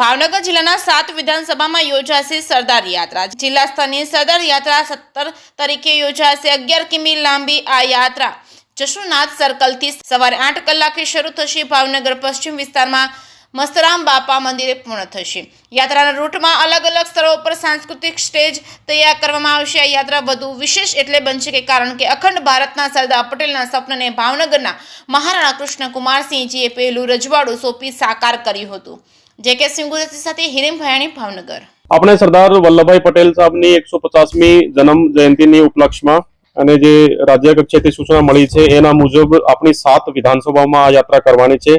ભાવનગર જિલ્લાના 7 વિધાનસભામાં યોજાશે સરદાર યાત્રા। જિલ્લા સ્તરની સરદાર યાત્રા 17 તારીખે યોજાશે। 11 કિમી લાંબી આ યાત્રા જશોનાથ સર્કલથી સવારે 8 કલાકે શરૂ થશે। ભાવનગર પશ્ચિમ વિસ્તારમાં મસ્તરામ બાપા મંદિરે પૂર્ણ થશે। યાત્રાના રૂટમાં અલગ અલગ સ્થળો પર સાંસ્કૃતિક સ્ટેજ તૈયાર કરવામાં આવશે। આ યાત્રા વધુ વિશેષ એટલે બનશે કે કારણ કે અખંડ ભારતના સરદાર પટેલના સપનાને ભાવનગરના મહારાણા કૃષ્ણકુમારસિંહજીએ પહેલું રજવાડું સોંપી સાકાર કર્યું હતું। જે.કે. સિંગુરતી સાથે હિરેન ભયાણી, ભાવનગર। આપણે સરદાર વલ્લભભાઈ પટેલ સાહેબની 150મી જન્મ જયંતિની ઉપલક્ષમાં અને જે રાજ્ય કક્ષાએથી સૂચના મળી છે એના મુજબ આપણી 7 વિધાનસભામાં આ યાત્રા કરવાની છે।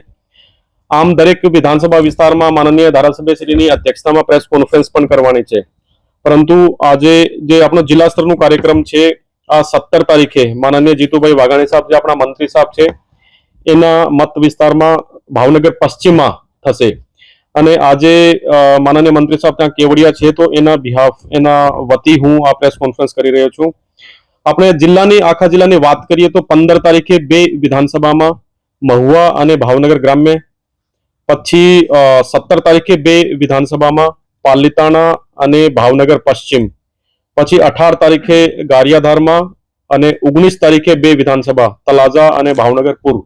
આમ દરેક વિધાનસભા વિસ્તારમાં માનનીય ધારાસભ્યશ્રીની અધ્યક્ષતામાં પ્રેસ કોન્ફરન્સ પણ કરવાની છે, પરંતુ આજે જે આપણો જિલ્લા સ્તરનો કાર્યક્રમ છે આ 17 તારીખે માનનીય જીતુભાઈ વાઘાણી સાહેબ જે આપણા મંત્રી સાહેબ છે એના મત વિસ્તારમાં ભાવનગર પશ્ચિમમાં થશે। અને આજે માનનીય મંત્રી સાહેબ ત્યાં કેવડિયા છે તો એના બિહાફ એના વતી હું આ પ્રેસ કોન્ફરન્સ કરી રહ્યો છું। આપણે જિલ્લાની આખા જિલ્લાની વાત કરીએ તો 15 તારીખે 2 વિધાનસભામાં મહુવા અને ભાવનગર ગ્રામ્ય, પછી 17 તારીખે 2 વિધાનસભામાં પાલીતાણા અને ભાવનગર પશ્ચિમ, પછી 18 તારીખે ગારિયાધારમાં અને 19 તારીખે 2 વિધાનસભા તલાજા અને ભાવનગર પૂર્વ।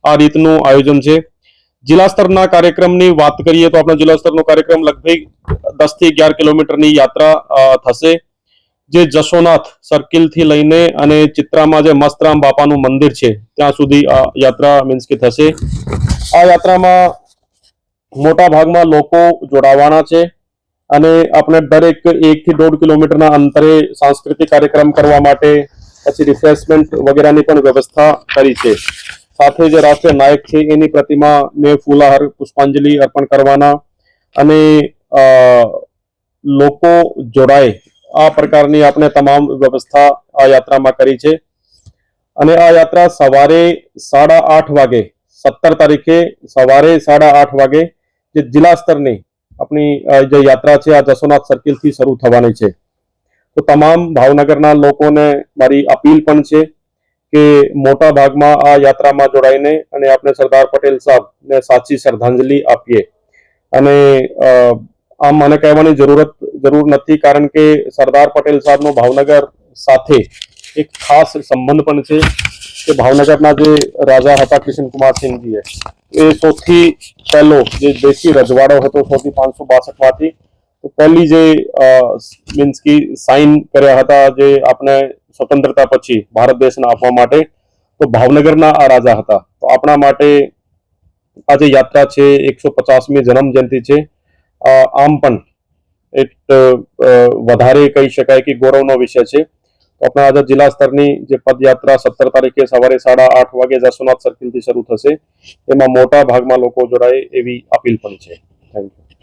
આ રીતનું આયોજન છે। જિલ્લા સ્તરના કાર્યક્રમની વાત કરીએ તો આપણા જિલ્લા સ્તરનો કાર્યક્રમ લગભગ 10 થી 11 કિલોમીટરની યાત્રા થશે, જે જશોનાથ સર્કલથી લઈને અને ચિત્રામાં જે મસ્તરામ બાપાનું મંદિર છે ત્યાં સુધી આ યાત્રા મીન્સ કે થશે। આ યાત્રામાં મોટા ભાગમાં લોકો જોડાવાના છે અને આપણે દરેક 1 થી 1.5 કિલોમીટરના અંતરે સાંસ્કૃતિક કાર્યક્રમ કરવા માટે પછી રિફ્રેશમેન્ટ વગેરેની પણ વ્યવસ્થા કરી છે। સાથે જે રાષ્ટ્રીય નાયક છે એની પ્રતિમાને ફૂલહાર પુષ્પાંજલિ અર્પણ કરવાના અને લોકો જોડાય આ પ્રકારની આપણે તમામ વ્યવસ્થા આ યાત્રામાં કરી છે। અને આ યાત્રા સવારે 8:30 વાગે 17 તારીખે સવારે 8:30 વાગે જે જિલ્લા સ્તરની આપણી જે યાત્રા છે આ જશોનાથ સર્કલથી શરૂ થવાની છે। તો તમામ ભાવનગરના લોકોને મારી અપીલ પણ છે કે મોટા ભાગમાં આ યાત્રામાં જોડાઈને અને આપણે સરદાર પટેલ સાહેબને સાચી શ્રદ્ધાંજલિ આપીએ। અને આમ મને કહેવાની જરૂર નથી, કારણ કે સરદાર પટેલ સાહેબનો ભાવનગર સાથે એક ખાસ સંબંધ પણ છે કે ભાવનગરના જે રાજા હતા કૃષ્ણકુમારસિંહજી એ સૌથી પહેલો જે દેશી રજવાડો હતો 562માંથી તો પહેલી જે મીન્સ કે સાઇન કર્યા હતા જે આપણે સ્વતંત્રતા પછી ભારત દેશને આપવા માટે, તો ભાવનગરના આ રાજા હતા। તો આપણા માટે આ જે યાત્રા છે 150મી જન્મ જયંતિ છે, આમ પણ એક વધારે કહી શકાય કે ગૌરવનો વિષય છે। તો આપણા આજે જિલ્લા સ્તરની જે પદયાત્રા 17 તારીખે સવારે 8:30 વાગે જશોનાથ સર્કલથી શરૂ થશે, એમાં મોટા ભાગમાં લોકો જોડાય એવી અપીલ પણ છે। Thank you.